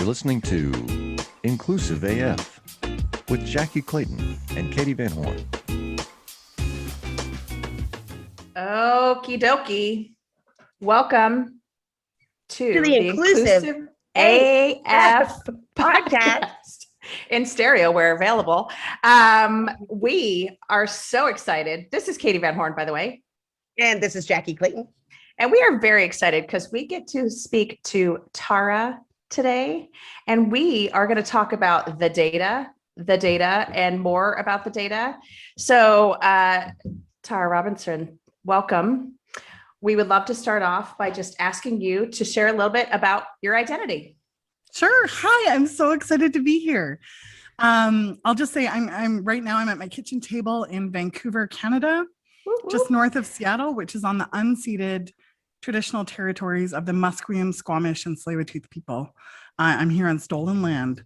You're listening to Inclusive AF with Jackie Clayton and Katie Van Horn. Okie dokie. Welcome to the Inclusive AF podcast in stereo where available. We are so excited. This is Katie Van Horn, by the way. And this is Jackie Clayton. And we are very excited because we get to speak to Tara today. And we are going to talk about the data, and more about the data. So, Tara Robertson, welcome. We would love to start off by just asking you to share a little bit about your identity. Sure. Hi, I'm so excited to be here. I'll just say I'm right now I'm at my kitchen table in Vancouver, Canada, just north of Seattle, which is on the unceded traditional territories of the Musqueam, Squamish, and Tsleil-Waututh people. I'm here on stolen land.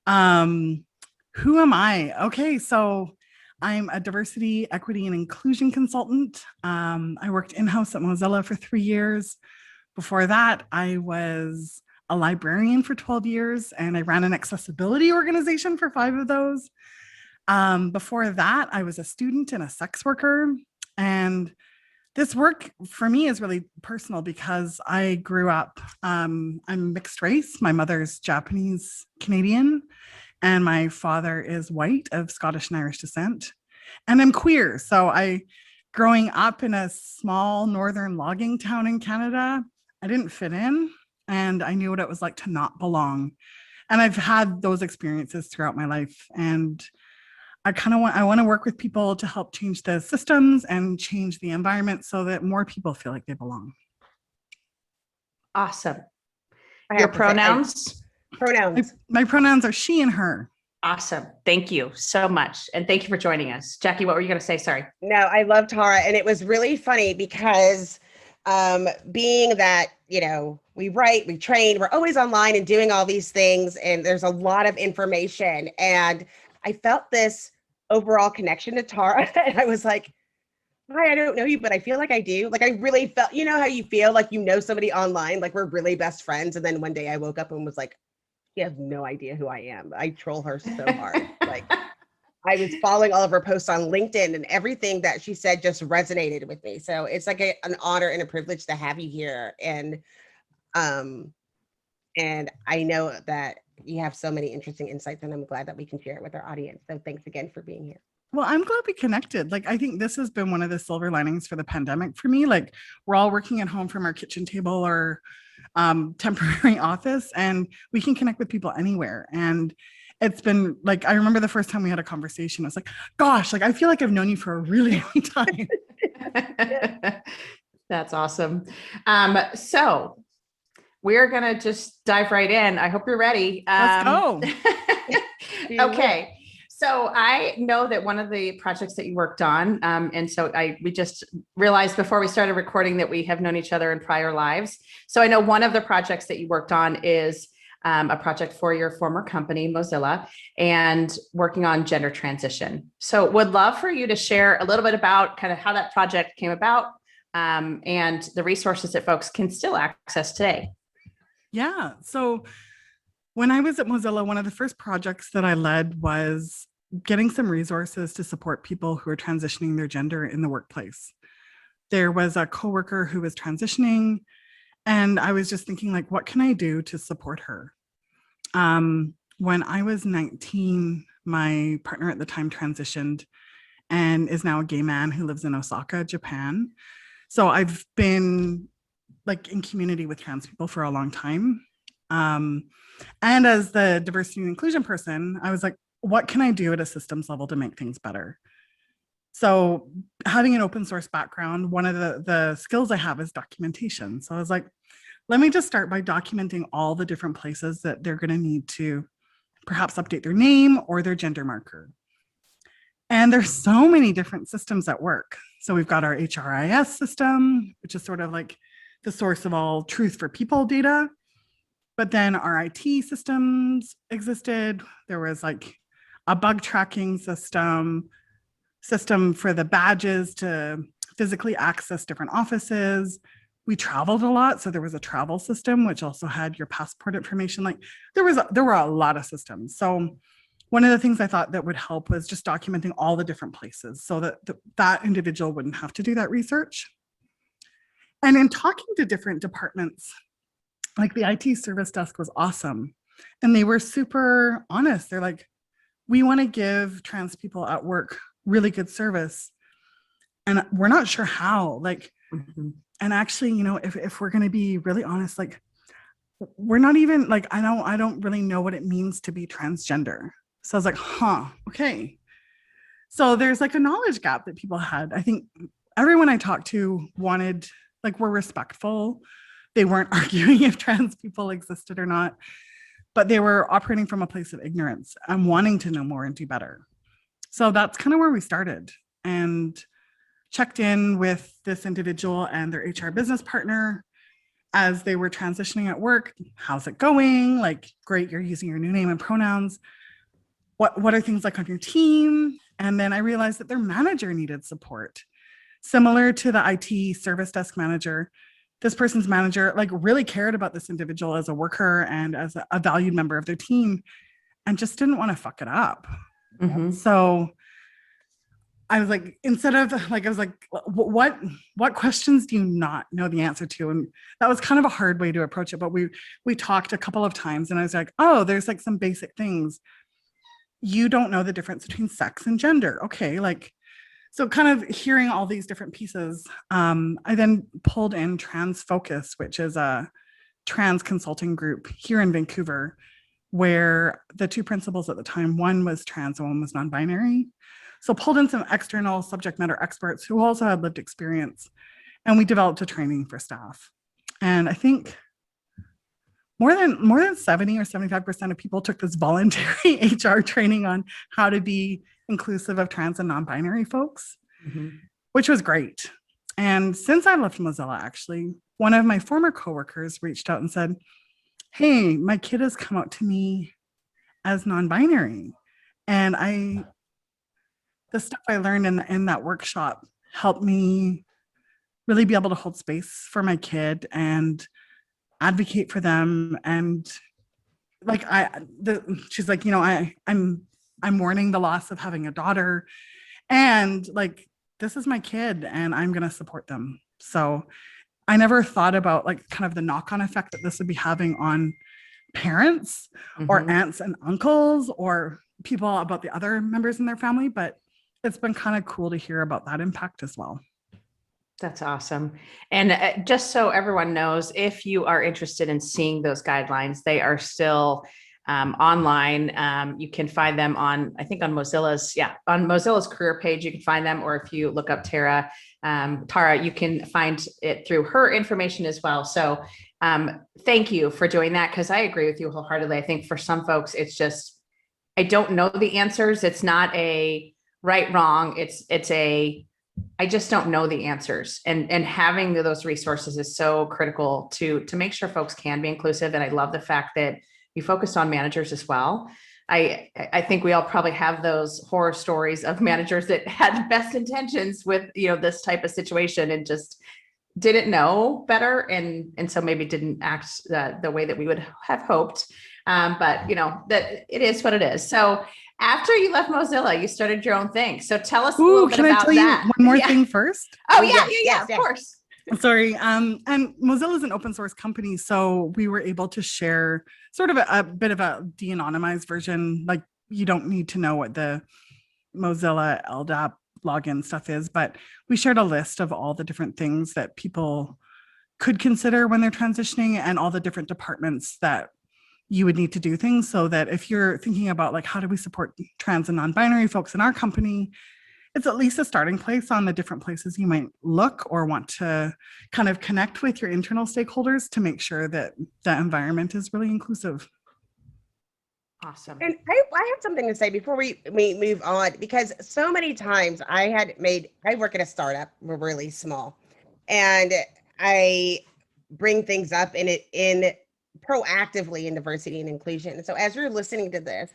Who am I? Okay, so I'm a diversity, equity, and inclusion consultant. I worked in-house at Mozilla for 3 years. Before that, I was a librarian for 12 years, and I ran an accessibility organization for 5 of those. Before that, I was a student and a sex worker. And this work for me is really personal because I grew up, I'm mixed race. My mother's Japanese Canadian, and my father is white of Scottish and Irish descent. And I'm queer. So growing up in a small northern logging town in Canada, I didn't fit in, and I knew what it was like to not belong. And I've had those experiences throughout my life. And I want to work with people to help change the systems and change the environment so that more people feel like they belong. Awesome. Your pronouns? My pronouns are she and her. Awesome. Thank you so much. And thank you for joining us. Jackie, what were you going to say? Sorry. No, I love Tara. And it was really funny because being that, we write, we train, we're always online and doing all these things. And there's a lot of information. And I felt this overall connection to Tara. And I was like, hi, I don't know you, but I feel like I do. Like I really felt, how you feel like somebody online, like we're really best friends. And then one day I woke up and was like, she has no idea who I am. I troll her so hard. Like I was following all of her posts on LinkedIn, and everything that she said just resonated with me. So it's like an honor and a privilege to have you here. And I know that you have so many interesting insights, and I'm glad that we can share it with our audience. So thanks again for being here. Well, I'm glad we connected. Like, I think this has been one of the silver linings for the pandemic for me. Like, we're all working at home from our kitchen table or temporary office, and we can connect with people anywhere. And it's been like, I remember the first time we had a conversation, I was like, gosh, like, I feel like I've known you for a really long time. That's awesome. So we're going to just dive right in. I hope you're ready. Let's go. Okay. So I know that one of the projects that you worked on, and so we just realized before we started recording that we have known each other in prior lives. So I know one of the projects that you worked on is a project for your former company, Mozilla, and working on gender transition. So would love for you to share a little bit about kind of how that project came about and the resources that folks can still access today. Yeah. So when I was at Mozilla, one of the first projects that I led was getting some resources to support people who are transitioning their gender in the workplace. There was a coworker who was transitioning, and I was just thinking, like, what can I do to support her? When I was 19, my partner at the time transitioned and is now a gay man who lives in Osaka, Japan. So I've been like in community with trans people for a long time. And as the diversity and inclusion person, I was like, what can I do at a systems level to make things better? So having an open source background, one of the skills I have is documentation. So I was like, let me just start by documenting all the different places that they're going to need to perhaps update their name or their gender marker. And there's so many different systems at work. So we've got our HRIS system, which is sort of like the source of all truth for people data. But then our IT systems existed. There was like a bug tracking system for the badges to physically access different offices. we traveled a lot. So there was a travel system, which also had your passport information. Like there were a lot of systems. So one of the things I thought that would help was just documenting all the different places so that that individual wouldn't have to do that research. And in talking to different departments, like the IT service desk was awesome. And they were super honest. They're like, we want to give trans people at work really good service. And we're not sure how. Like, and actually, you know, if we're going to be really honest, like, we're not even like, I don't really know what it means to be transgender. So I was like, okay. So there's like a knowledge gap that people had. I think everyone I talked to wanted, like, were respectful. They weren't arguing if trans people existed or not, but they were operating from a place of ignorance and wanting to know more and do better. So that's kind of where we started, and checked in with this individual and their HR business partner as they were transitioning at work. How's it going? Like, great, you're using your new name and pronouns. What are things like on your team? And then I realized that their manager needed support. Similar to the IT service desk manager, this person's manager like really cared about this individual as a worker and as a valued member of their team, and just didn't want to fuck it up. So I was like, what questions do you not know the answer to? And that was kind of a hard way to approach it. But we talked a couple of times, and I was like, oh, there's like some basic things. You don't know the difference between sex and gender. Okay, like, so kind of hearing all these different pieces, I then pulled in Trans Focus, which is a trans consulting group here in Vancouver, where the two principals at the time, one was trans and one was non-binary. So pulled in some external subject matter experts who also had lived experience, and we developed a training for staff. And I think more than 70 or 75% of people took this voluntary HR training on how to be inclusive of trans and non-binary folks, which was great. And since I left Mozilla, actually, one of my former coworkers reached out and said, hey, my kid has come out to me as non-binary. And the stuff I learned in that workshop helped me really be able to hold space for my kid and advocate for them. And like, she's like, you know, I'm mourning the loss of having a daughter, and like, this is my kid and I'm going to support them. So I never thought about like kind of the knock-on effect that this would be having on parents or aunts and uncles or people about the other members in their family, but it's been kind of cool to hear about that impact as well. That's awesome. And just so everyone knows, if you are interested in seeing those guidelines, they are still online. You can find them on, I think on Mozilla's career page, you can find them, or if you look up Tara, you can find it through her information as well. So thank you for doing that, because I agree with you wholeheartedly. I think for some folks, it's just, I don't know the answers. It's not a right, wrong. It's a, I just don't know the answers, and having those resources is so critical to make sure folks can be inclusive. And I love the fact that you focused on managers as well. I think we all probably have those horror stories of managers that had best intentions with, you know, this type of situation and just didn't know better, and so maybe didn't act the way that we would have hoped. But you know, that it is what it is. So after you left Mozilla, you started your own thing. So tell us a little bit about that. Can I tell you one more thing first? Oh yeah, of course. Sorry. And Mozilla is an open source company, so we were able to share sort of a bit of a de-anonymized version. Like, you don't need to know what the Mozilla LDAP login stuff is, but we shared a list of all the different things that people could consider when they're transitioning, and all the different departments that you would need to do things, so that if you're thinking about like, how do we support trans and non-binary folks in our company, it's at least a starting place on the different places you might look or want to kind of connect with your internal stakeholders to make sure that the environment is really inclusive. Awesome. And I have something to say before we move on, because so many times I work at a startup, we're really small, and I bring things up in proactively in diversity and inclusion. And so as you're listening to this,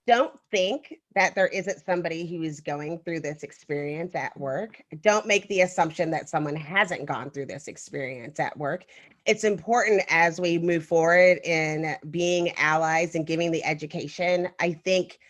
don't think that there isn't somebody who is going through this experience at work. Don't make the assumption that someone hasn't gone through this experience at work. It's important as we move forward in being allies and giving the education. I think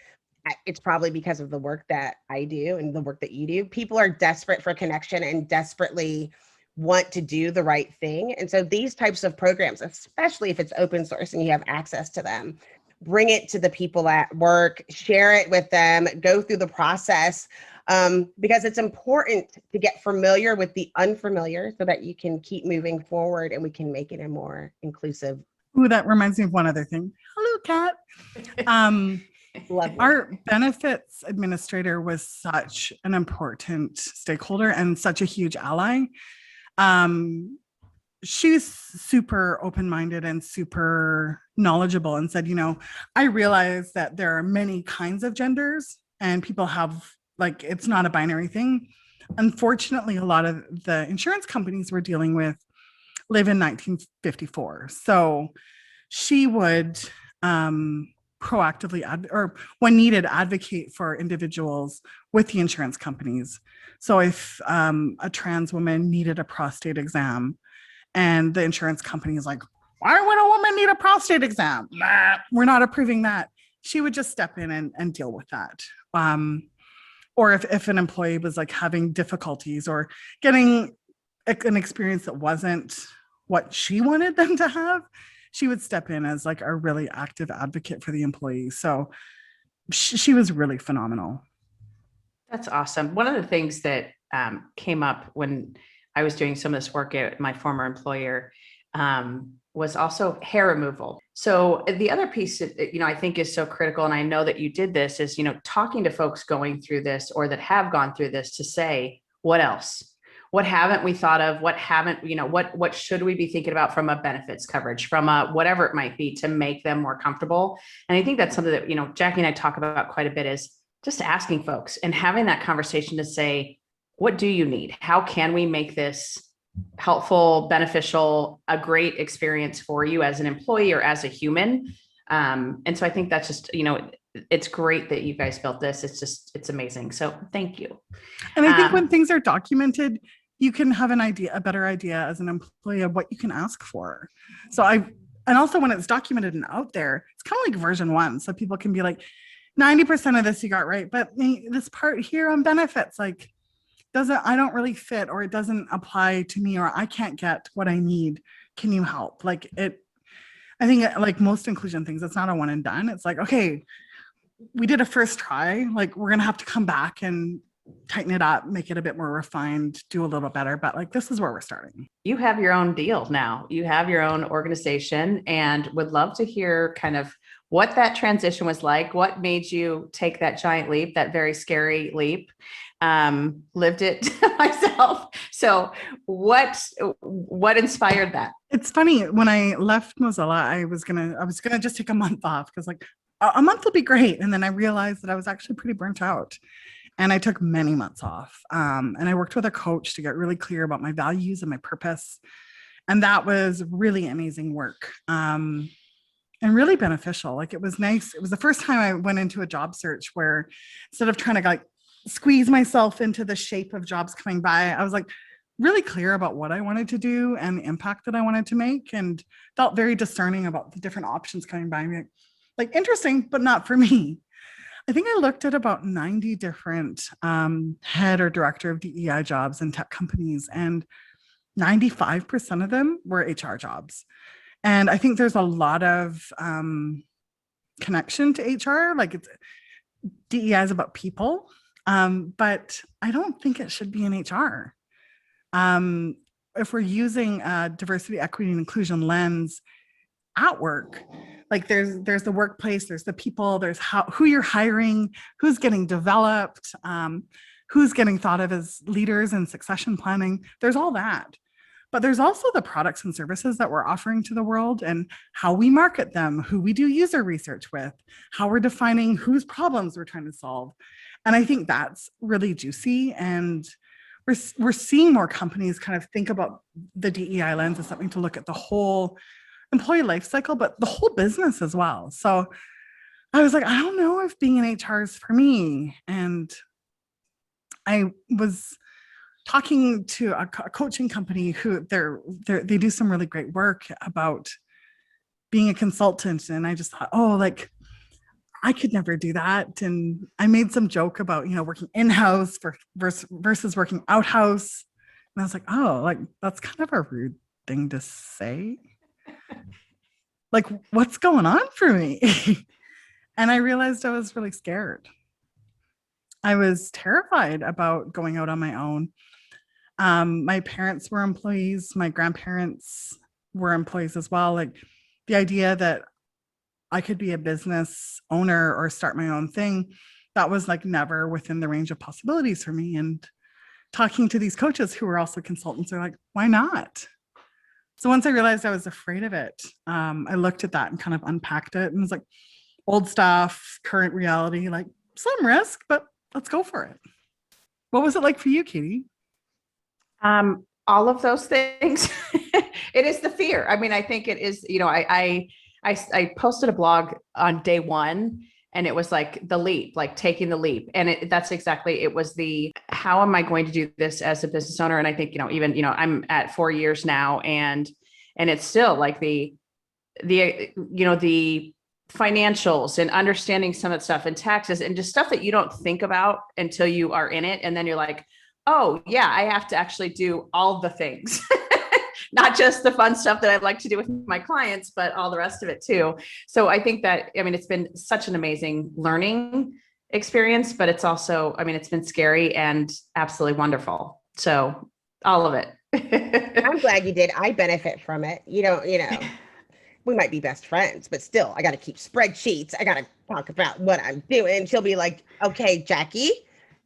it's probably because of the work that I do and the work that you do. People are desperate for connection and desperately want to do the right thing. And so these types of programs, especially if it's open source and you have access to them, bring it to the people at work, share it with them, go through the process, because it's important to get familiar with the unfamiliar so that you can keep moving forward and we can make it a more inclusive. Ooh, that reminds me of one other thing. Hello, Kat. Lovely. Our benefits administrator was such an important stakeholder and such a huge ally. She's super open-minded and super knowledgeable and said, I realize that there are many kinds of genders and people have, like, it's not a binary thing. Unfortunately, a lot of the insurance companies we're dealing with live in 1954. So she would proactively or when needed advocate for individuals with the insurance companies. So if a trans woman needed a prostate exam and the insurance company is like, why would a woman need a prostate exam? Nah, we're not approving that. She would just step in and deal with that. Or if an employee was like having difficulties or getting an experience that wasn't what she wanted them to have, she would step in as like a really active advocate for the employee. So she was really phenomenal. That's awesome. One of the things that came up when I was doing some of this work at my former employer was also hair removal. So the other piece that, I think is so critical, and I know that you did this, is, talking to folks going through this or that have gone through this to say, what else? What haven't we thought of? What haven't, what should we be thinking about from a benefits coverage, from a whatever it might be, to make them more comfortable? And I think that's something that, Jackie and I talk about quite a bit, is just asking folks and having that conversation to say, what do you need? How can we make this helpful, beneficial, a great experience for you as an employee or as a human? And so I think that's just, it's great that you guys built this. It's amazing. So thank you. And I think when things are documented, you can have a better idea as an employee of what you can ask for. And also when it's documented and out there, it's kind of like version 1. So people can be like, 90% of this you got right, but this part here on benefits, like, I don't really fit, or it doesn't apply to me, or I can't get what I need. Can you help? I think like most inclusion things, it's not a one and done. It's like, okay, we did a first try, like we're going to have to come back and tighten it up, make it a bit more refined, do a little better. But like, this is where we're starting. You have your own deal now. You have your own organization, and would love to hear kind of what that transition was like. What made you take that giant leap, that very scary leap? Lived it myself. So what inspired that? It's funny, when I left Mozilla, I was gonna just take a month off, because like a month will be great. And then I realized that I was actually pretty burnt out. And I took many months off. And I worked with a coach to get really clear about my values and my purpose. And that was really amazing work. And really beneficial. Like, it was nice. It was the first time I went into a job search where, instead of trying to like squeeze myself into the shape of jobs coming by, I was like really clear about what I wanted to do and the impact that I wanted to make, and felt very discerning about the different options coming by me. Like, interesting, but not for me. I think I looked at about 90 different head or director of DEI jobs in tech companies, and 95% of them were HR jobs. And I think there's a lot of connection to HR. Like, DEI is about people, but I don't think it should be in HR. If we're using a diversity, equity, and inclusion lens at work, like there's the workplace, there's the people, there's who you're hiring, who's getting developed, who's getting thought of as leaders in succession planning. There's all that. But there's also the products and services that we're offering to the world, and how we market them, who we do user research with, how we're defining whose problems we're trying to solve. And I think that's really juicy. And we're seeing more companies kind of think about the DEI lens as something to look at the whole employee life cycle, but the whole business as well. So I was like, I don't know if being in HR is for me. And I was talking to a coaching company who they do some really great work about being a consultant. And I just thought, oh, like I could never do that. And I made some joke about, working in-house versus working out-house. And I was like, oh, like that's kind of a rude thing to say. Like, what's going on for me? And I realized I was really scared. I was terrified about going out on my own. My parents were employees. My grandparents were employees as well. Like the idea that I could be a business owner or start my own thing, that was like never within the range of possibilities for me. And talking to these coaches who were also consultants, they're like, why not? So once I realized I was afraid of it, I looked at that and kind of unpacked it and was like, old stuff, current reality, like some risk, but let's go for it. What was it like for you, Katie? All of those things. It is the fear. I mean, I think it is, I posted a blog on day one and it was like the leap, like taking the leap. And it was how am I going to do this as a business owner? And I think, I'm at 4 years now and it's still like the financials and understanding some of the stuff and taxes and just stuff that you don't think about until you are in it. And then you're like, oh yeah, I have to actually do all the things, not just the fun stuff that I like to do with my clients, but all the rest of it too. So I think that, it's been such an amazing learning experience, but it's also, it's been scary and absolutely wonderful. So all of it. I'm glad you did. I benefit from it. We might be best friends, but still, I got to keep spreadsheets. I got to talk about what I'm doing. She'll be like, okay, Jackie,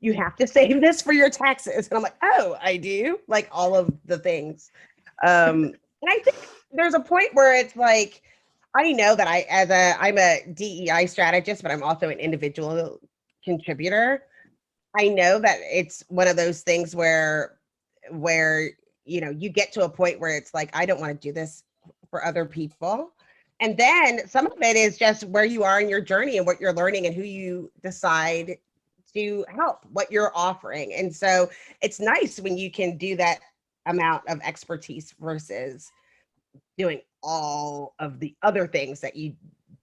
you have to save this for your taxes. And I'm like, oh, I do, like all of the things. And I think there's a point where it's like, I know that I'm a DEI strategist, but I'm also an individual contributor. I know that it's one of those things where you get to a point where it's like, I don't want to do this for other people. And then some of it is just where you are in your journey and what you're learning and who you decide to help, what you're offering. And so it's nice when you can do that amount of expertise versus doing all of the other things that you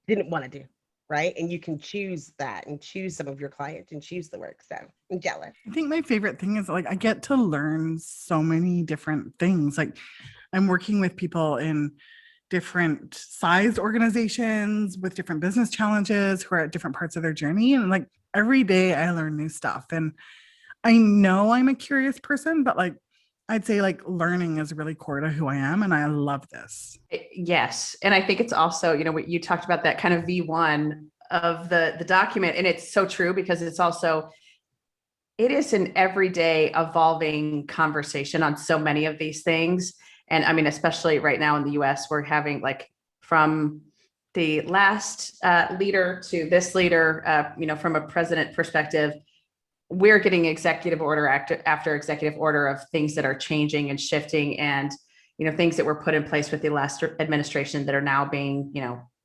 didn't want to do, right? And you can choose that and choose some of your clients and choose the work. So I'm jealous. I think my favorite thing is like I get to learn so many different things. Like I'm working with people in different sized organizations with different business challenges who are at different parts of their journey. And like every day I learn new stuff. And I know I'm a curious person, but like I'd say like learning is really core to who I am. And I love this. Yes. And I think it's also, you talked about that kind of V1 of the document. And it's so true because it is an everyday evolving conversation on so many of these things. And especially right now in the US, we're having like from the last leader to this leader, from a president perspective, we're getting executive order after executive order of things that are changing and shifting and, things that were put in place with the last administration that are now being,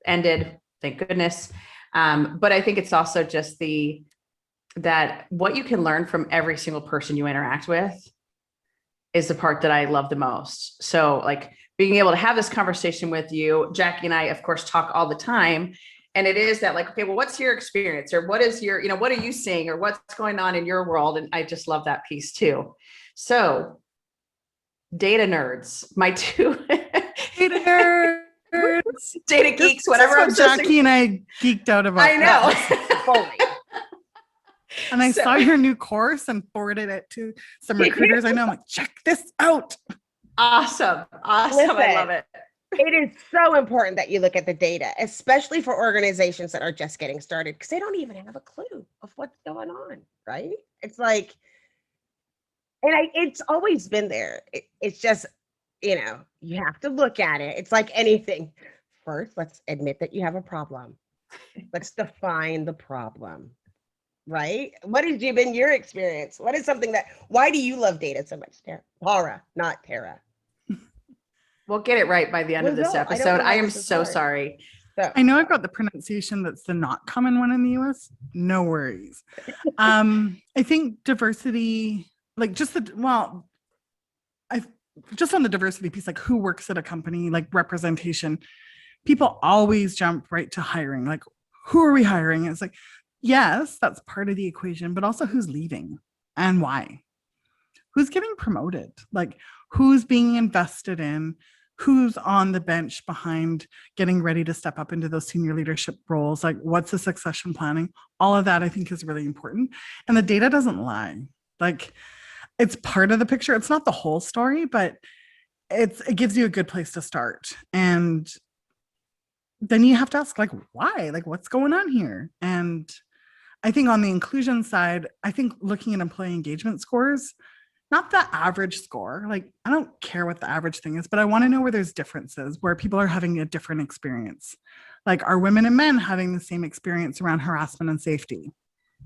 ended, thank goodness. But I think it's also just that what you can learn from every single person you interact with is the part that I love the most. So like being able to have this conversation with you, Jackie and I, of course, talk all the time. And it is that like, okay, well, what's your experience or what is your, what are you seeing or what's going on in your world? And I just love that piece too. So data nerds, my two Data nerds, data geeks, whatever. I'm Jackie and I geeked out about. I know. And I saw your new course and forwarded it to some recruiters. I know. I'm like, check this out. Awesome. Listen, I love it. It is so important that you look at the data, especially for organizations that are just getting started, because they don't even have a clue of what's going on, right? It's like, and it's always been there. It's just, you have to look at it. It's like anything. First, let's admit that you have a problem. Let's define the problem. Right? What has been your experience? What is something why do you love data so much, Tara, not Tara? We'll get it right by the end of this episode. I am so sorry. So I know I've got the pronunciation that's the not common one in the US. No worries. I think diversity, like I just on the diversity piece, like who works at a company, like representation, people always jump right to hiring. Like, who are we hiring? It's like, yes, that's part of the equation, but also who's leaving and why? Who's getting promoted? Like, who's being invested in? Who's on the bench behind getting ready to step up into those senior leadership roles? Like, what's the succession planning? All of that I think is really important. And the data doesn't lie. Like, it's part of the picture. It's not the whole story, but it gives you a good place to start. And then you have to ask, like, why? Like, what's going on here? And I think on the inclusion side, I think looking at employee engagement scores, not the average score. Like, I don't care what the average thing is, but I want to know where there's differences, where people are having a different experience. Like, are women and men having the same experience around harassment and safety?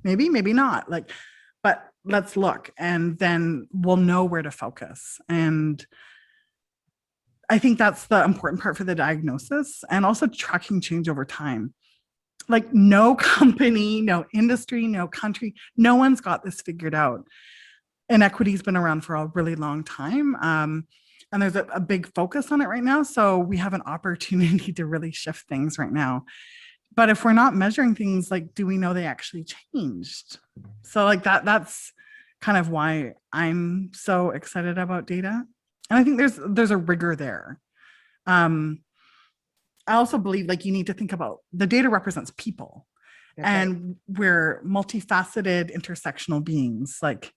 Maybe, maybe not. Like, but let's look, and then we'll know where to focus. And I think that's the important part for the diagnosis, and also tracking change over time. Like, no company, no industry, no country, no one's got this figured out. Inequity's been around for a really long time. And there's a big focus on it right now. So we have an opportunity to really shift things right now. But if we're not measuring things, like, do we know they actually changed? So like that's kind of why I'm so excited about data. And I think there's a rigor there. I also believe, like, you need to think about the data represents people. That's and we're multifaceted intersectional beings. Like,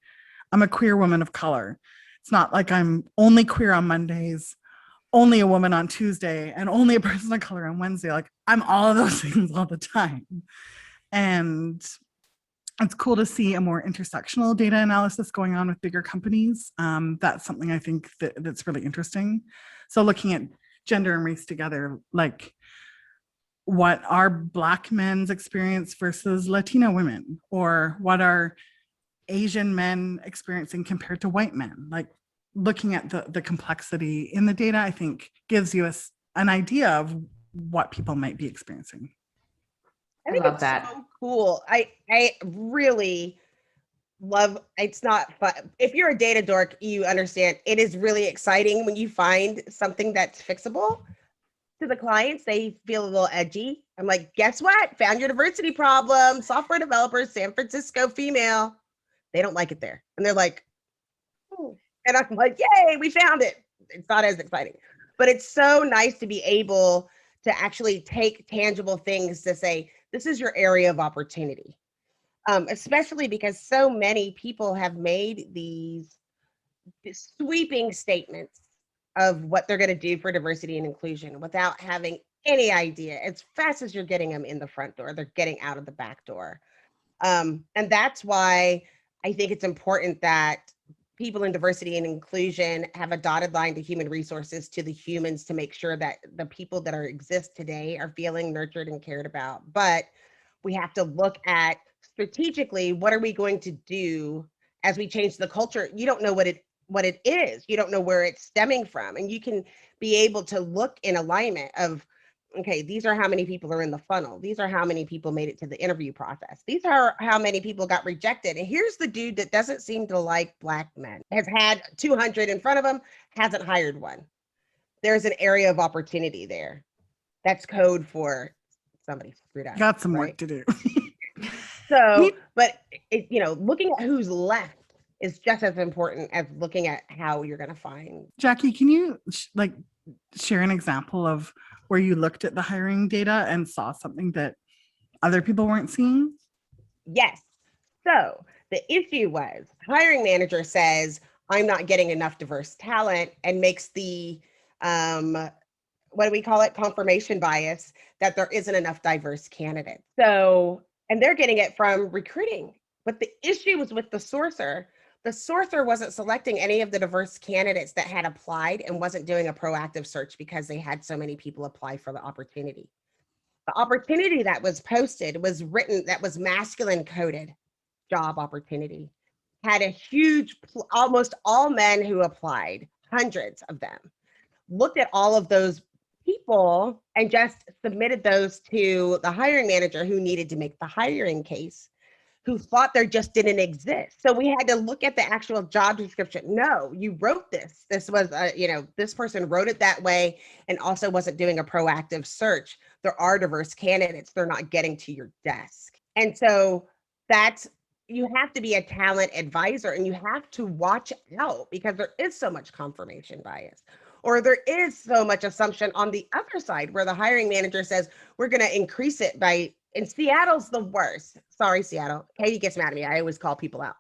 I'm a queer woman of color. It's not like I'm only queer on Mondays, only a woman on Tuesday, and only a person of color on Wednesday. Like, I'm all of those things all the time. And it's cool to see a more intersectional data analysis going on with bigger companies. That's something I think that's really interesting. So looking at gender and race together, like, what are Black men's experience versus Latino women, or what are Asian men experiencing compared to white men? Like, looking at the complexity in the data, I think gives you an idea of what people might be experiencing. I think love it's that. so cool. I really love, it's not fun. If you're a data dork, you understand it is really exciting when you find something that's fixable. To the clients, they feel a little edgy. I'm like, guess what? Found your diversity problem. Software developers, San Francisco female. They don't like it there. And they're like, oh. And I'm like, yay, we found it. It's not as exciting. But it's so nice to be able to actually take tangible things to say, this is your area of opportunity. Especially because so many people have made these sweeping statements of what they're going to do for diversity and inclusion without having any idea. As fast as you're getting them in the front door, they're getting out of the back door. And that's why I think it's important that people in diversity and inclusion have a dotted line to human resources, to the humans, to make sure that the people that exist today are feeling nurtured and cared about. But we have to look at strategically, what are we going to do as we change the culture? You don't know what it is. You don't know where it's stemming from. And you can be able to look in alignment of, okay, these are how many people are in the funnel. These are how many people made it to the interview process. These are how many people got rejected. And here's the dude that doesn't seem to like Black men, has had 200 in front of him, hasn't hired one. There's an area of opportunity there. That's code for somebody screwed up. Got some right? work to do. So, but looking at who's left is just as important as looking at how you're going to find. Jackie, can you share an example of where you looked at the hiring data and saw something that other people weren't seeing? Yes. So the issue was, hiring manager says, I'm not getting enough diverse talent, and makes the, what do we call it? Confirmation bias, that there isn't enough diverse candidates. So, and they're getting it from recruiting. But the issue was with the sourcer. The sourcer wasn't selecting any of the diverse candidates that had applied, and wasn't doing a proactive search because they had so many people apply for the opportunity. The opportunity that was posted was written, that was masculine coded job opportunity, had a huge, almost all men who applied, hundreds of them. Looked at all of those people and just submitted those to the hiring manager who needed to make the hiring case, who thought there just didn't exist. So we had to look at the actual job description. No, you wrote this. This was, this person wrote it that way and also wasn't doing a proactive search. There are diverse candidates. They're not getting to your desk. And so you have to be a talent advisor, and you have to watch out because there is so much confirmation bias, or there is so much assumption on the other side where the hiring manager says, we're going to increase it by, and Seattle's the worst. Sorry, Seattle. Katie gets mad at me. I always call people out.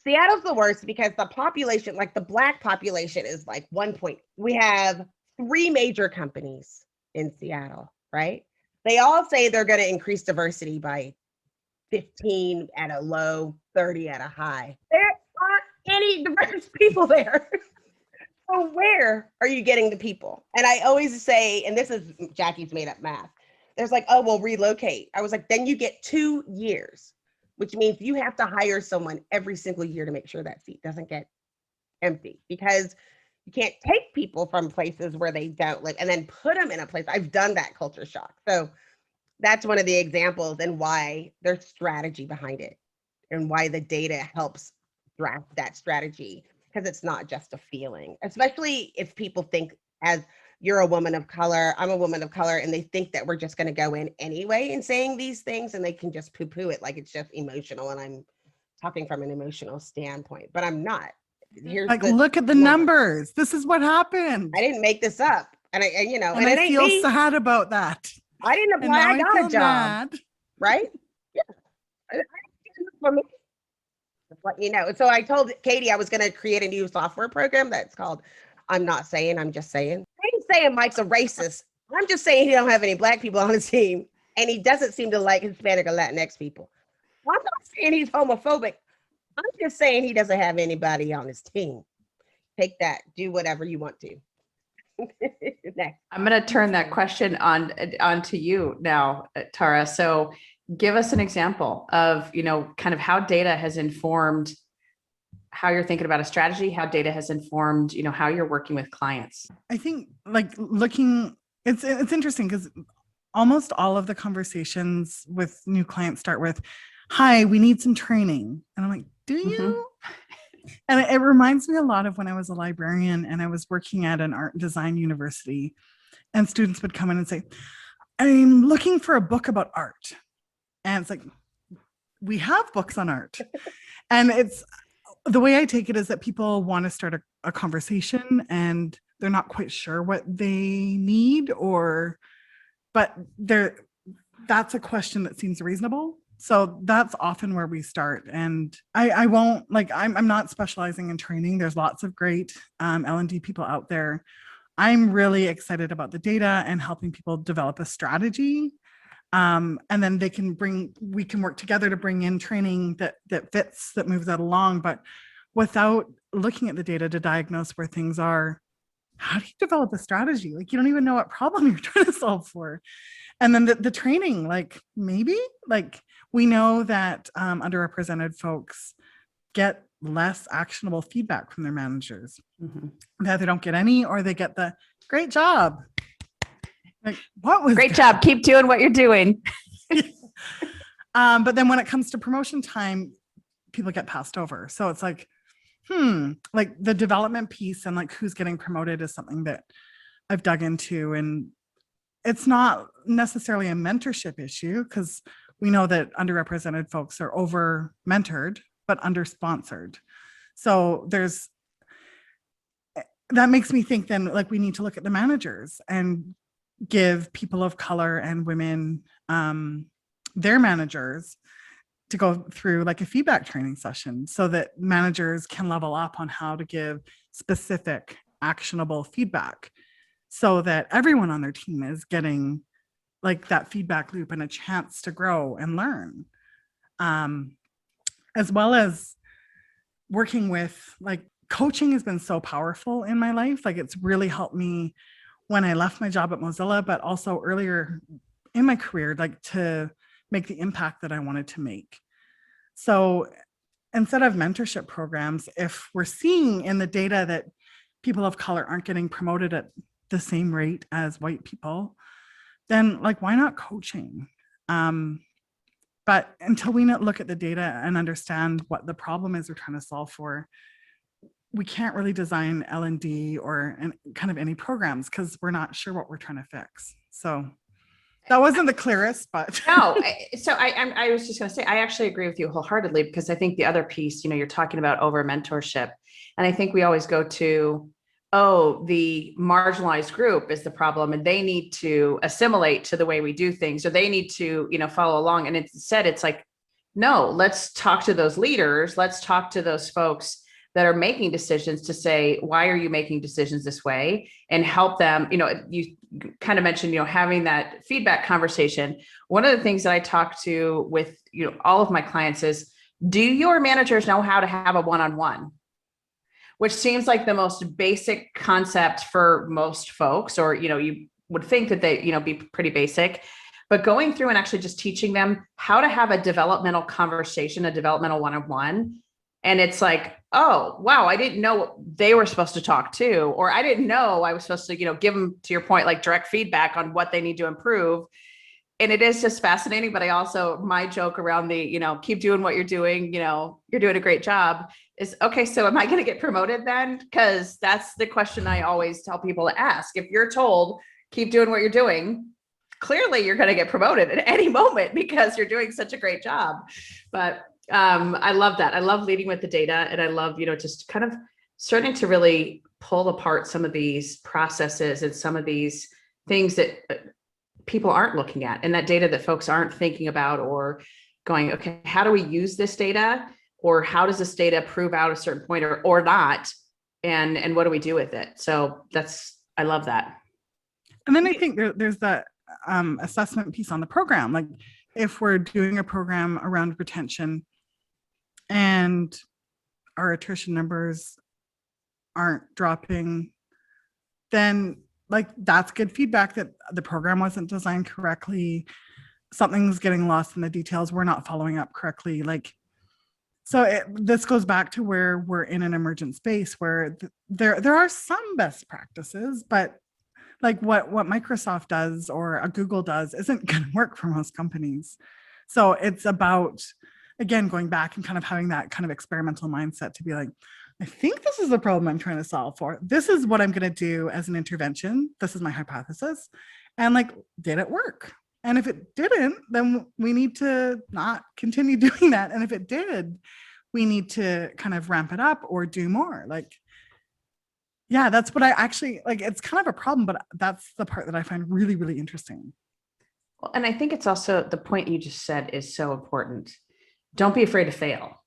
Seattle's the worst because the population, like the Black population, is like 1 point. We have 3 major companies in Seattle, right? They all say they're going to increase diversity by 15 at a low, 30 at a high. There aren't any diverse people there. So where are you getting the people? And I always say, and this is Jackie's made up math, there's like, oh, we'll relocate. I was like, then you get 2 years, which means you have to hire someone every single year to make sure that seat doesn't get empty, because you can't take people from places where they don't live and then put them in a place. I've done that culture shock. So that's one of the examples, and why there's strategy behind it and why the data helps draft that strategy, because it's not just a feeling, especially if people think, as you're a woman of color, I'm a woman of color, and they think that we're just going to go in anyway and saying these things, and they can just poo-poo it like it's just emotional, and I'm talking from an emotional standpoint, but I'm not. Here's Like, look at the numbers. This is what happened. I didn't make this up, and and I feel sad about that. I didn't apply. I got a job, mad. right? Yeah, for me. So I told Katie I was going to create a new software program that's called I'm Not Saying, I'm Just Saying. I ain't saying Mike's a racist. I'm just saying he don't have any Black people on his team, and he doesn't seem to like Hispanic or Latinx people. I'm not saying he's homophobic. I'm just saying he doesn't have anybody on his team. Take that. Do whatever you want to. Next. I'm going to turn that question on to you now, Tara. So give us an example of, kind of how data has informed how you're thinking about a strategy, how data has informed, how you're working with clients. I think it's interesting because almost all of the conversations with new clients start with, hi, we need some training. And I'm like, do you? Mm-hmm. And it reminds me a lot of when I was a librarian and I was working at an art and design university, and students would come in and say, I'm looking for a book about art. And it's like, we have books on art. And it's the way I take it is that people want to start a conversation and they're not quite sure what they need, but that's a question that seems reasonable. So that's often where we start. And I won't, I'm not specializing in training. There's lots of great L&D people out there. I'm really excited about the data and helping people develop a strategy. And then we can work together to bring in training that fits, that moves that along. But without looking at the data to diagnose where things are, how do you develop a strategy? You don't even know what problem you're trying to solve for. And then the training, we know that underrepresented folks get less actionable feedback from their managers. Mm-hmm. They either don't get any, or they get the great job. What was great job? Keep doing what you're doing. But then when it comes to promotion time, people get passed over. So it's the development piece and who's getting promoted is something that I've dug into, and it's not necessarily a mentorship issue because we know that underrepresented folks are over mentored, but under sponsored. So that makes me think then we need to look at the managers and give people of color and women their managers to go through a feedback training session so that managers can level up on how to give specific actionable feedback so that everyone on their team is getting that feedback loop and a chance to grow and learn, as well as working with coaching has been so powerful in my life. It's really helped me when I left my job at Mozilla, but also earlier in my career, to make the impact that I wanted to make. So instead of mentorship programs, if we're seeing in the data that people of color aren't getting promoted at the same rate as white people, then like, why not coaching? But until we look at the data and understand what the problem is we're trying to solve for, we can't really design L&D or kind of any programs because we're not sure what we're trying to fix. So that wasn't the clearest, but No. I was just going to say, I actually agree with you wholeheartedly, because I think the other piece, you're talking about over mentorship. And I think we always go to, oh, the marginalized group is the problem and they need to assimilate to the way we do things, or they need to, follow along. And instead it's like, no, let's talk to those leaders. Let's talk to those folks that are making decisions to say, why are you making decisions this way, and help them. You kind of mentioned, having that feedback conversation. One of the things that I talk to with, all of my clients is, do your managers know how to have a one-on-one? Which seems like the most basic concept for most folks, or, you would think that they, be pretty basic, but going through and actually just teaching them how to have a developmental conversation, a developmental one-on-one. And it's like, oh, wow, I didn't know they were supposed to talk to, or I didn't know I was supposed to, give them, to your point, like direct feedback on what they need to improve. And it is just fascinating. But I also, my joke around the, keep doing what you're doing, you're doing a great job, is, okay, so am I going to get promoted then? Because that's the question I always tell people to ask. If you're told, keep doing what you're doing, clearly you're going to get promoted at any moment because you're doing such a great job. But I love that. I love leading with the data, and I love, just kind of starting to really pull apart some of these processes and some of these things that people aren't looking at, and that data that folks aren't thinking about, or going, okay, how do we use this data, or how does this data prove out a certain point or not? And what do we do with it? So I love that. And then I think there's that assessment piece on the program. Like, if we're doing a program around retention and our attrition numbers aren't dropping, then like, that's good feedback that the program wasn't designed correctly. Something's getting lost in the details. We're not following up correctly. Like, so this goes back to where we're in an emergent space where there are some best practices, but like what Microsoft does or a Google does isn't going to work for most companies. So it's about, again, going back and kind of having that kind of experimental mindset to be like, I think this is the problem I'm trying to solve for. This is what I'm going to do as an intervention. This is my hypothesis. And like, did it work? And if it didn't, then we need to not continue doing that. And if it did, we need to kind of ramp it up or do more. Like, yeah, that's what I actually like. It's kind of a problem, but that's the part that I find really, really interesting. Well, and I think it's also the point you just said is so important. Don't be afraid to fail.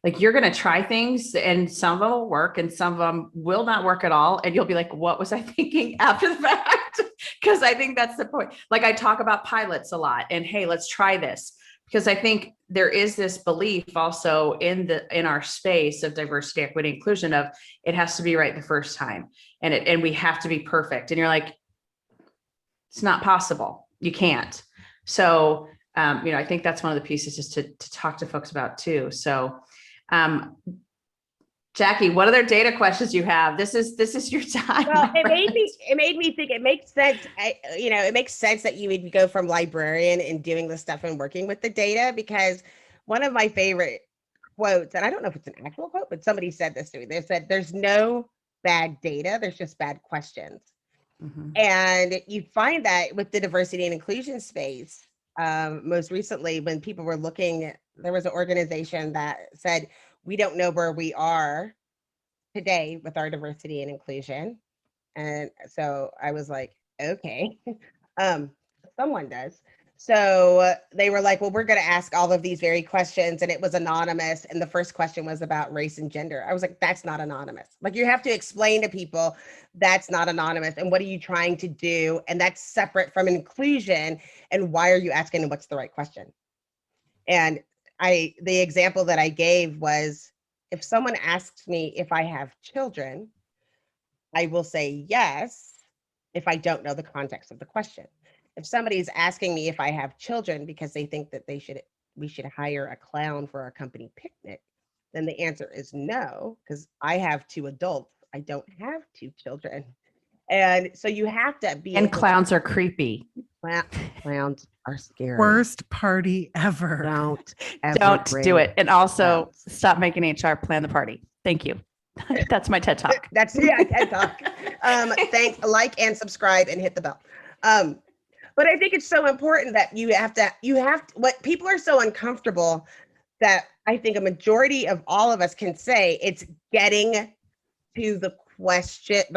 Like, you're going to try things and some of them will work and some of them will not work at all. And you'll be like, what was I thinking after the fact? Because I think that's the point. Like, I talk about pilots a lot and, hey, let's try this. Because I think there is this belief also in our space of diversity, equity, inclusion of it has to be right the first time. And we have to be perfect. And you're like, it's not possible. You can't. So, I think that's one of the pieces just to talk to folks about too. So, Jackie, what other data questions you have? This is your time. Well, it made me think it makes sense. It makes sense that you would go from librarian and doing this stuff and working with the data, because one of my favorite quotes, and I don't know if it's an actual quote, but somebody said this to me. They said, there's no bad data, there's just bad questions. Mm-hmm. And you find that with the diversity and inclusion space, most recently when people were looking, there was an organization that said, we don't know where we are today with our diversity and inclusion. And so I was like, okay, someone does. So they were like, well, we're going to ask all of these very questions. And it was anonymous. And the first question was about race and gender. I was like, that's not anonymous. Like, you have to explain to people that's not anonymous. And what are you trying to do? And that's separate from inclusion. And why are you asking, and what's the right question? And the example that I gave was, if someone asks me if I have children, I will say yes if I don't know the context of the question. If somebody's asking me if I have children because they think that we should hire a clown for our company picnic, then the answer is no, because I have 2 adults. I don't have 2 children. And so you have to be And able clowns are creepy. clowns are scary. Worst party ever. Don't ever Don't do bring it. And also clowns. stop making HR plan the party. Thank you. That's my TED Talk. That's TED Talk. Thanks, like and subscribe and hit the bell. But I think it's so important that you have to, what people are so uncomfortable that I think a majority of all of us can say, it's getting to the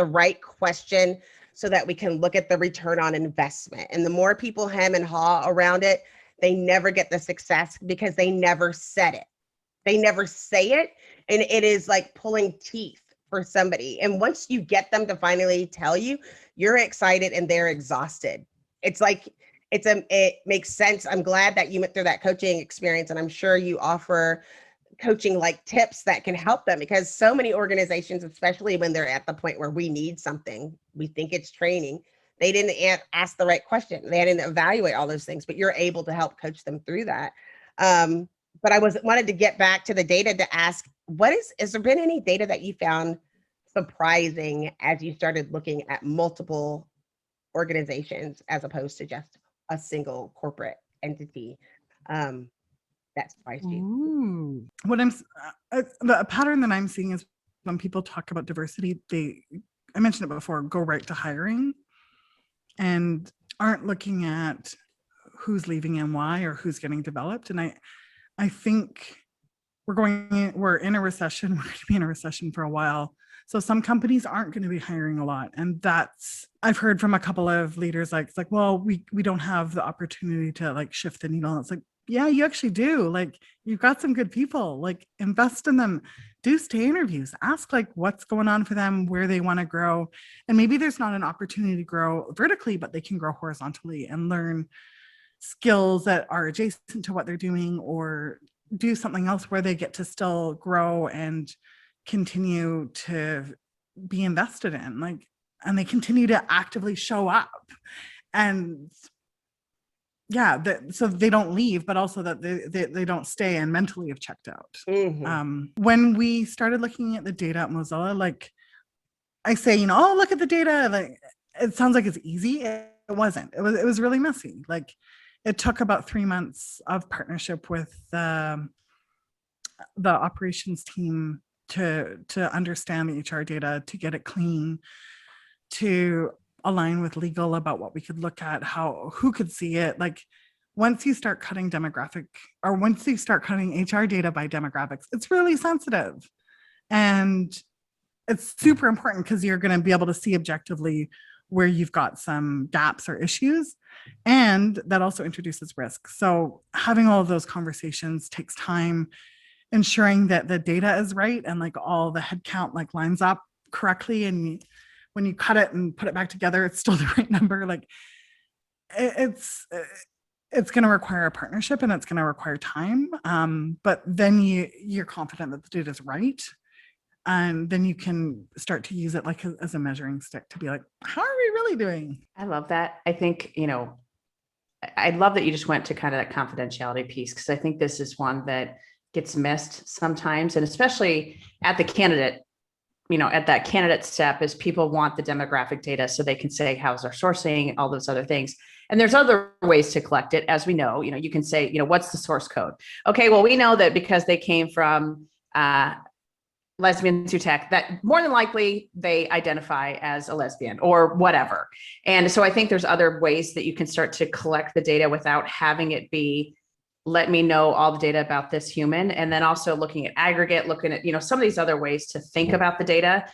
right question, so that we can look at the return on investment. And the more people hem and haw around it, they never get the success because they never said it. They never say it. And it is like pulling teeth for somebody. And once you get them to finally tell you, you're excited and they're exhausted. It's like, it makes sense. I'm glad that you went through that coaching experience, and I'm sure you offer coaching like tips that can help them, because so many organizations, especially when they're at the point where we need something, we think it's training, they didn't ask the right question. They didn't evaluate all those things, but you're able to help coach them through that. But I wanted to get back to the data to ask, has there been any data that you found surprising as you started looking at multiple organizations as opposed to just a single corporate entity? That surprised you? Ooh. What the pattern that I'm seeing is when people talk about diversity, I mentioned it before, go right to hiring and aren't looking at who's leaving and why, or who's getting developed. And I think we're in a recession. We're going to be in a recession for a while. So some companies aren't going to be hiring a lot. And I've heard from a couple of leaders, it's like, well, we don't have the opportunity to like shift the needle. And it's like, yeah, you actually do. Like, you've got some good people, like invest in them, do stay interviews, ask like what's going on for them, where they want to grow. And maybe there's not an opportunity to grow vertically, but they can grow horizontally and learn skills that are adjacent to what they're doing, or do something else where they get to still grow and continue to be invested in, and they continue to actively show up. And yeah, so they don't leave, but also that they don't stay and mentally have checked out. Mm-hmm. When we started looking at the data at Mozilla, like I say, oh, look at the data. Like, it sounds like it's easy. It wasn't. It was really messy. Like, it took about 3 months of partnership with the operations team to understand the HR data, to get it clean, to align with legal about what we could look at, who could see it. Like, once you start cutting once you start cutting HR data by demographics, it's really sensitive. And it's super important because you're going to be able to see objectively where you've got some gaps or issues. And that also introduces risk. So having all of those conversations takes time, ensuring that the data is right and like all the headcount like lines up correctly. And when you cut it and put it back together, it's still the right number. Like, it's going to require a partnership and it's going to require time. But then you're confident that the data is right. And then you can start to use it like as a measuring stick to be like, how are we really doing? I love that. I think, I love that you just went to kind of that confidentiality piece, because I think this is one that gets missed sometimes. And especially at the candidate, at that candidate step, is people want the demographic data so they can say, how's our sourcing, all those other things. And there's other ways to collect it. As we know, you can say, what's the source code? Okay, well, we know that because they came from lesbians who tech, that more than likely they identify as a lesbian or whatever. And so I think there's other ways that you can start to collect the data without having it be, let me know all the data about this human. And then also looking at aggregate, looking at, some of these other ways to think about the data.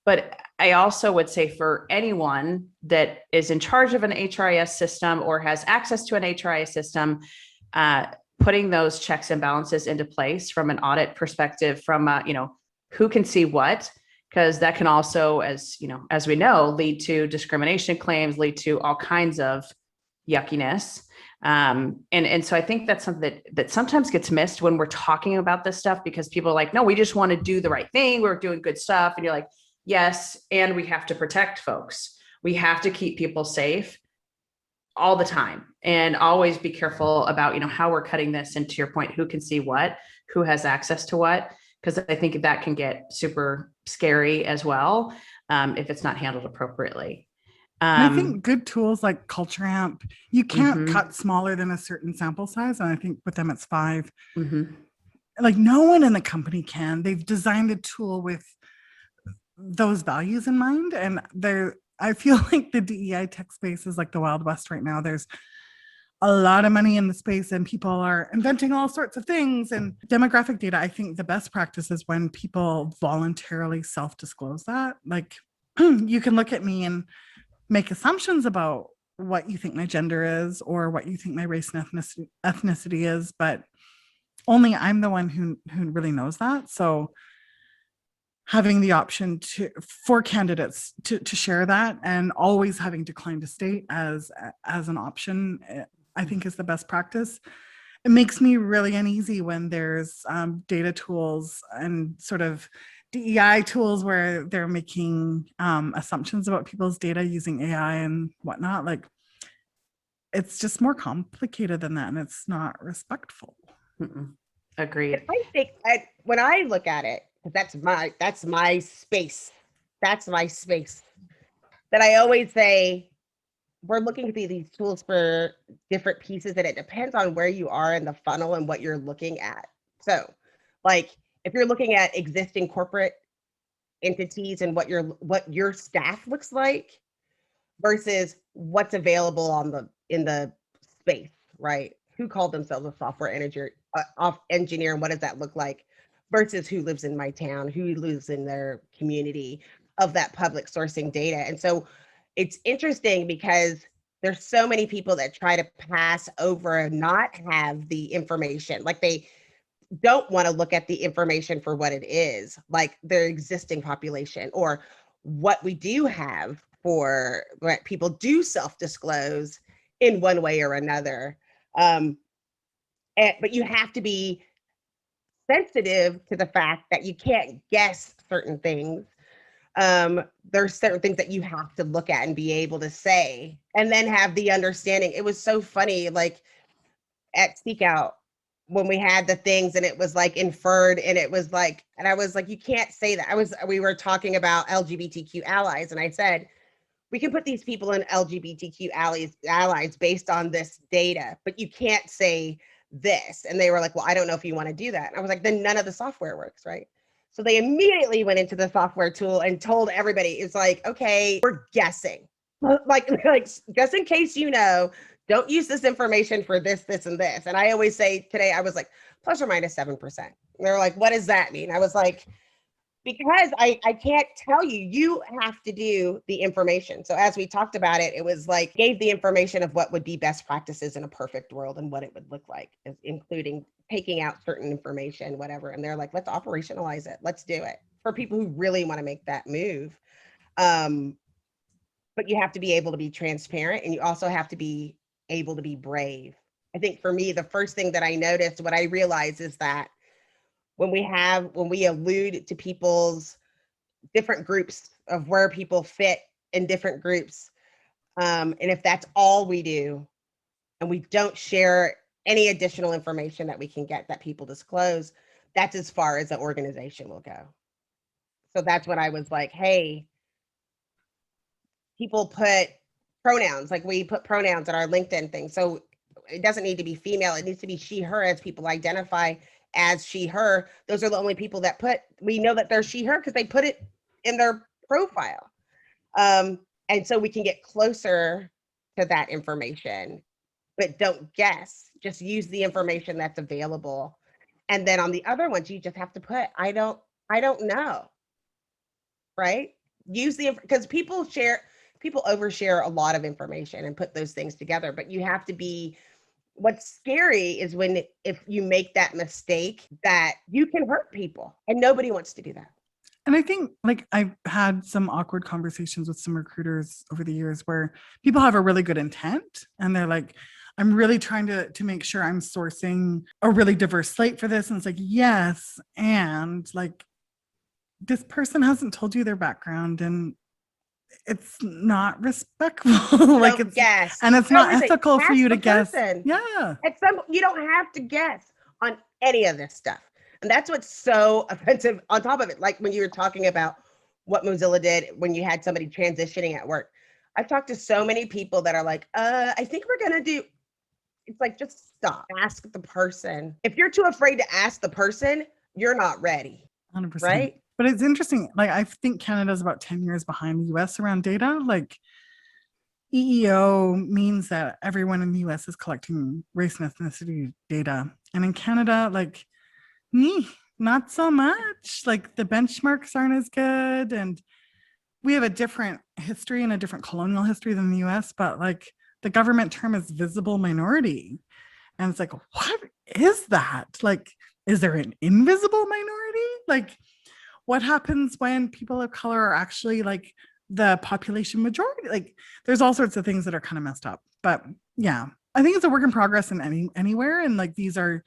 But I also would say for anyone that is in charge of an HRIS system or has access to an HRIS system, putting those checks and balances into place from an audit perspective, from who can see what, because that can also, as we know, lead to discrimination claims, lead to all kinds of yuckiness. And so I think that's something that sometimes gets missed when we're talking about this stuff, because people are like, no, we just want to do the right thing. We're doing good stuff. And you're like, yes. And we have to protect folks. We have to keep people safe all the time, and always be careful about, how we're cutting this. And to your point, who can see what, who has access to what, because I think that can get super scary as well, if it's not handled appropriately. And I think good tools like Culture Amp, you can't Mhm. cut smaller than a certain sample size. And I think with them, it's 5. Mhm. Like no one in the company can. They've designed the tool with those values in mind. And I feel like the DEI tech space is like the Wild West right now. There's a lot of money in the space and people are inventing all sorts of things. And demographic data, I think the best practice is when people voluntarily self-disclose that. Like you can look at me and make assumptions about what you think my gender is or what you think my race and ethnicity is, but only I'm the one who really knows that. So having the option for candidates to share that and always having declined to state as an option, I think is the best practice. It makes me really uneasy when there's data tools and sort of DEI tools where they're making assumptions about people's data using AI and whatnot. Like it's just more complicated than that, and it's not respectful. Mm-mm. Agreed. I think when I look at it, 'cause that's my space. That's my space. That I always say we're looking at these tools for different pieces, and it depends on where you are in the funnel and what you're looking at. So, like if you're looking at existing corporate entities and what your staff looks like versus what's available in the space, right? Who called themselves a software engineer, and what does that look like? Versus who lives in my town, who lives in their community of that public sourcing data. And so it's interesting because there's so many people that try to pass over and not have the information. Like they don't want to look at the information for what it is, like their existing population or what we do have for what people do self-disclose in one way or another. But you have to be sensitive to the fact that you can't guess certain things. There's certain things that you have to look at and be able to say, and then have the understanding. It was so funny, like at Speak Out, when we had the things and it was like inferred, and it was like, and I was like, you can't say that. We were talking about LGBTQ allies, and I said, we can put these people in LGBTQ allies based on this data, but you can't say this. And they were like, well, I don't know if you want to do that. And I was like, then none of the software works, right? So they immediately went into the software tool and told everybody, it's like, okay, we're guessing. Like just in case you know, don't use this information for this, this, and this. And I always say today, I was like, plus or minus 7%. And they're like, what does that mean? I was like, because I can't tell you, you have to do the information. So as we talked about it, it was like, gave the information of what would be best practices in a perfect world and what it would look like, including taking out certain information, whatever. And they're like, let's operationalize it. Let's do it for people who really want to make that move. But you have to be able to be transparent, and you also have to be able to be brave. I think for me, the first thing that I noticed, what I realized is that when we allude to people's different groups of where people fit in different groups, and if that's all we do, and we don't share any additional information that we can get that people disclose, that's as far as the organization will go. So that's when I was like, hey, people put pronouns, like we put pronouns in our LinkedIn thing. So it doesn't need to be female. It needs to be she, her, as people identify as she, her. Those are the only people that we know that they're she, her because they put it in their profile. And so we can get closer to that information, but don't guess, just use the information that's available. And then on the other ones, you just have to put, I don't know, right? Use because people overshare a lot of information and put those things together, but you have to be, what's scary is if you make that mistake that you can hurt people, and nobody wants to do that. And I think like I've had some awkward conversations with some recruiters over the years where people have a really good intent and they're like, I'm really trying to make sure I'm sourcing a really diverse slate for this. And it's like, yes. And like, this person hasn't told you their background and it's not respectful. Like it's guess. And it's not ethical for you to guess. Yeah. You don't have to guess on any of this stuff. And that's what's so offensive on top of it. Like when you were talking about what Mozilla did when you had somebody transitioning at work. I've talked to so many people that are like, I think we're going to do, it's like, just stop, ask the person. If you're too afraid to ask the person, you're not ready. 100%. Right? But it's interesting. Like, I think Canada's about 10 years behind the US around data. Like, EEO means that everyone in the US is collecting race and ethnicity data. And in Canada, like, not so much. Like, the benchmarks aren't as good. And we have a different history and a different colonial history than the US, but like the government term is visible minority. And it's like, what is that? Like, is there an invisible minority? Like, what happens when people of color are actually like the population majority? Like, there's all sorts of things that are kind of messed up. But yeah, I think it's a work in progress in anywhere. And like, these are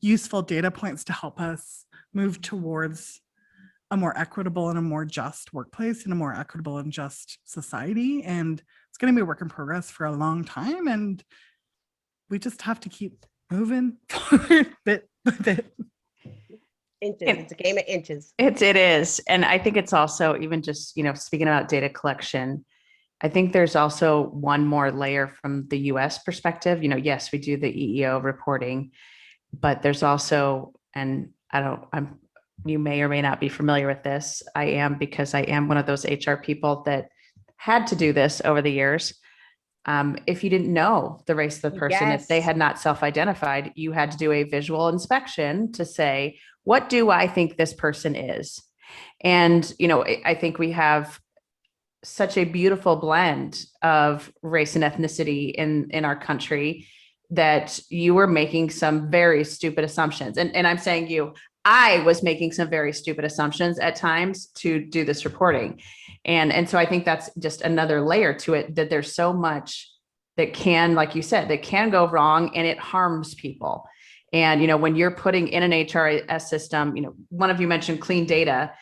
useful data points to help us move towards a more equitable and a more just workplace and a more equitable and just society. And it's going to be a work in progress for a long time. And we just have to keep moving forward bit by bit. Inches. It's a game of inches. It is. And I think it's also even just, speaking about data collection, I think there's also one more layer from the US perspective. Yes, we do the EEO reporting, but there's also, and you may or may not be familiar with this. I am, because I am one of those HR people that had to do this over the years. If you didn't know the race of the person, if they had not self-identified, you had to do a visual inspection to say, what do I think this person is? And, I think we have such a beautiful blend of race and ethnicity in our country that you were making some very stupid assumptions. And I'm saying I was making some very stupid assumptions at times to do this reporting. And so I think that's just another layer to it, that there's so much that can, like you said, that can go wrong and it harms people. And, when you're putting in an HRIS system, one of you mentioned clean data.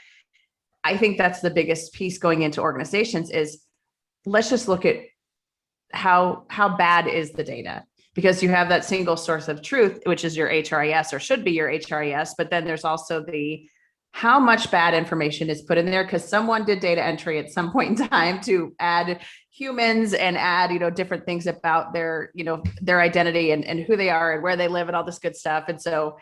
I think that's the biggest piece going into organizations is, let's just look at how bad is the data, because you have that single source of truth, which is your HRIS, or should be your HRIS. But then there's also how much bad information is put in there, because someone did data entry at some point in time to add humans and add, different things about their identity and who they are and where they live and all this good stuff. And so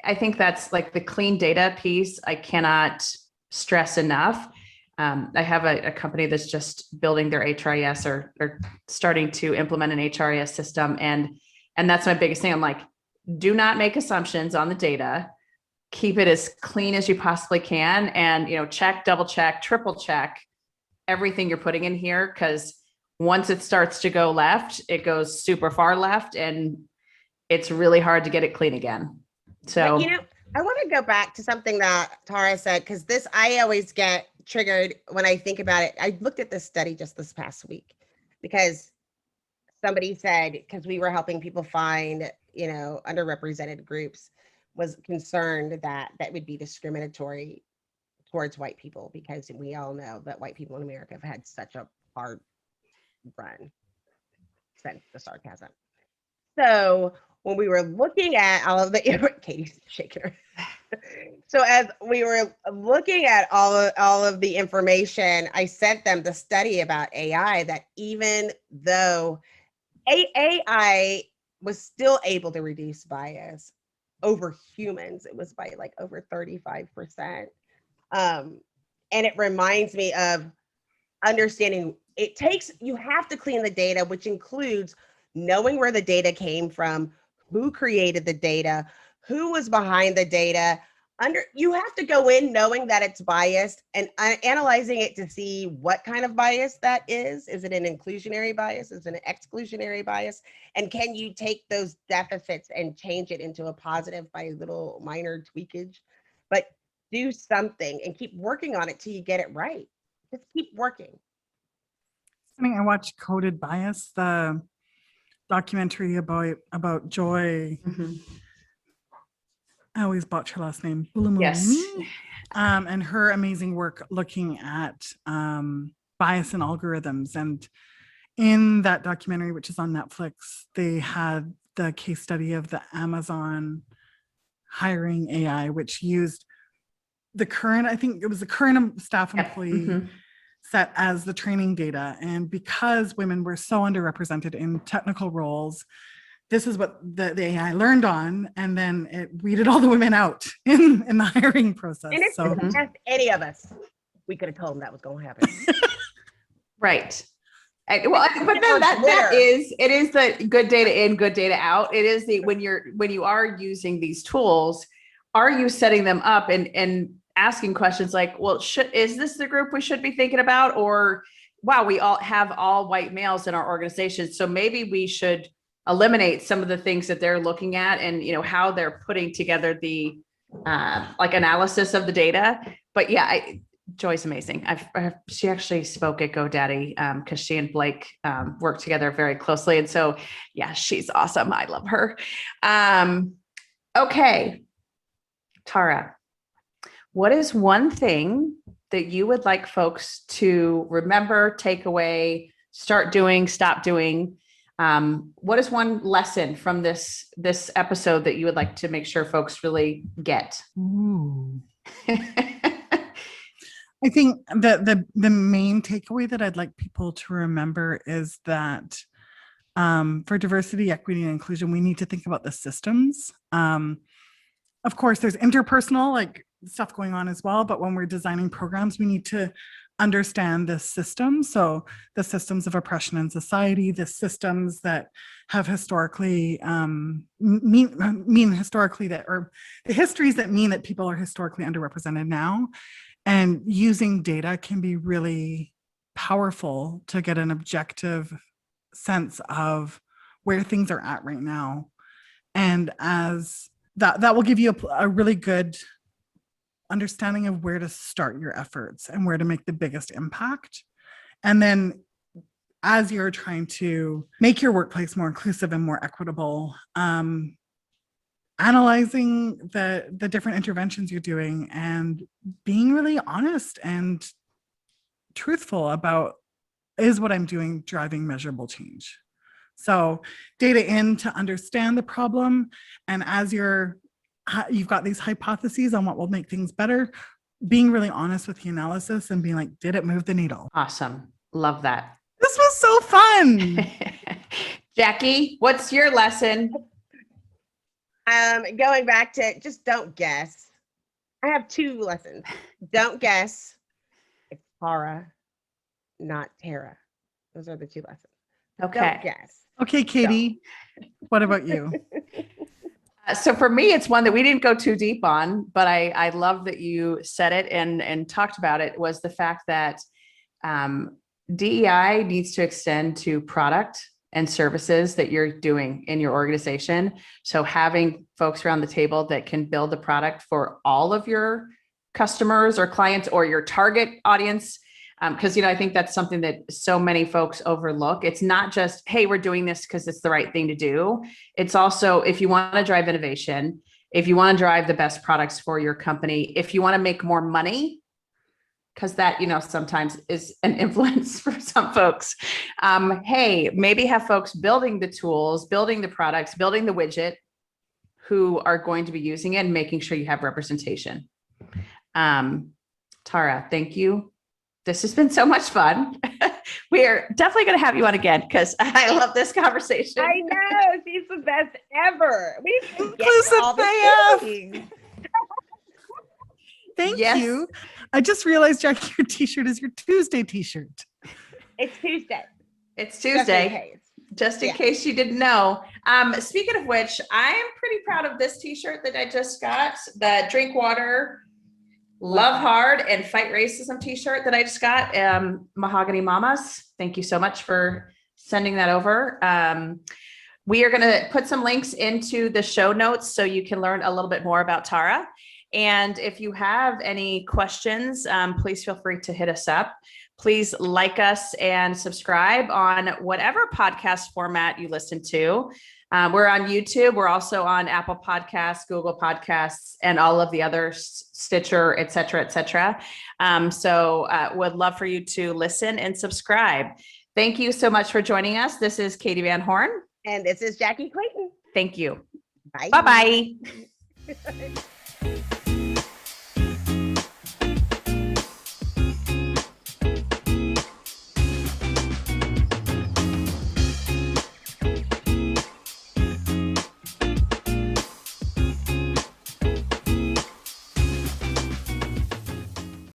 I think that's like the clean data piece I cannot stress enough. I have a company that's just building their HRIS or starting to implement an HRIS system. And that's my biggest thing. I'm like, do not make assumptions on the data. Keep it as clean as you possibly can. And, check, double check, triple check everything you're putting in here. Because once it starts to go left, it goes super far left and it's really hard to get it clean again. So, I want to go back to something that Tara said, because I always get triggered when I think about it. I looked at this study just this past week because somebody said, because we were helping people find, underrepresented groups, was concerned that would be discriminatory towards white people, because we all know that white people in America have had such a hard run. Sense the sarcasm. So when we were looking at all of the, Katie's shaking her. So as we were looking at all of the information, I sent them the study about AI, that even though AI was still able to reduce bias over humans, it was by like over 35%. And it reminds me of understanding you have to clean the data, which includes knowing where the data came from, who created the data, who was behind the data. You have to go in knowing that it's biased and analyzing it to see what kind of bias that is. Is it an inclusionary bias? Is it an exclusionary bias? And can you take those deficits and change it into a positive by little minor tweakage? But do something and keep working on it till you get it right. Just keep working. I watched Coded Bias, the documentary about Joy. mm-hmm. I always botch her last name. Yes. And her amazing work looking at bias in algorithms. And in that documentary, which is on Netflix, they had the case study of the Amazon hiring AI, which used the current, I think it was the current staff employee, set as the training data. And because women were so underrepresented in technical roles, this is what the AI learned on, and then it weeded all the women out in the hiring process. And if So you asked any of us, we could have told them that was going to happen. Right. Well, but then it is the good data in, good data out. It is the when you are using these tools, are you setting them up and asking questions like, well, is this the group we should be thinking about? Or wow, we all have all white males in our organization, so maybe we should eliminate some of the things that they're looking at, and how they're putting together the like analysis of the data. But yeah, Joy's amazing. She actually spoke at GoDaddy because she and Blake work together very closely, and so yeah, she's awesome. I love her. Okay, Tara, what is one thing that you would like folks to remember, take away, start doing, stop doing? What is one lesson from this episode that you would like to make sure folks really get? Ooh. I think the main takeaway that I'd like people to remember is that for diversity, equity, and inclusion, we need to think about the systems. Of course, there's interpersonal like stuff going on as well, but when we're designing programs, we need to understand the systems. So the systems of oppression in society, the systems that have historically mean historically that, or the histories that mean that people are historically underrepresented now. And using data can be really powerful to get an objective sense of where things are at right now. And as that will give you a really good understanding of where to start your efforts and where to make the biggest impact. And then as you're trying to make your workplace more inclusive and more equitable, analyzing the different interventions you're doing and being really honest and truthful about, is what I'm doing driving measurable change? So data in to understand the problem, and as you've got these hypotheses on what will make things better, being really honest with the analysis and being like, did it move the needle? Awesome. Love that. This was so fun. Jackie, what's your lesson? Going back to just don't guess. I have 2 lessons. Don't guess. It's Tara, not Tara. Those are the 2 lessons. Okay. Don't guess. Okay, Katie, what about you? So for me, it's one that we didn't go too deep on, but I love that you said it and talked about it, was the fact that DEI needs to extend to product and services that you're doing in your organization. So having folks around the table that can build a product for all of your customers or clients or your target audience. Because, I think that's something that so many folks overlook. It's not just, hey, we're doing this because it's the right thing to do. It's also, if you want to drive innovation, if you want to drive the best products for your company, if you want to make more money, because that, sometimes is an influence for some folks. Hey, maybe have folks building the tools, building the products, building the widget who are going to be using it and making sure you have representation. Tara, thank you. This has been so much fun. We are definitely going to have you on again because I love this conversation. I know. She's the best ever. We Inclusive AF. Thank you. I just realized, Jackie, your t-shirt is your Tuesday t-shirt. It's Tuesday. It's Tuesday. Just in case you didn't know. Speaking of which, I am pretty proud of this t-shirt that I just got. The Drink Water, Love Hard, and Fight Racism t-shirt that I just got. Mahogany Mamas. Thank you so much for sending that over. We are going to put some links into the show notes so you can learn a little bit more about Tara. And if you have any questions, please feel free to hit us up. Please like us and subscribe on whatever podcast format you listen to. We're on YouTube. We're also on Apple Podcasts, Google Podcasts, and all of the other Stitcher, et cetera, et cetera. So would love for you to listen and subscribe. Thank you so much for joining us. This is Katie Van Horn. And this is Jackie Clayton. Thank you. Bye. Bye-bye.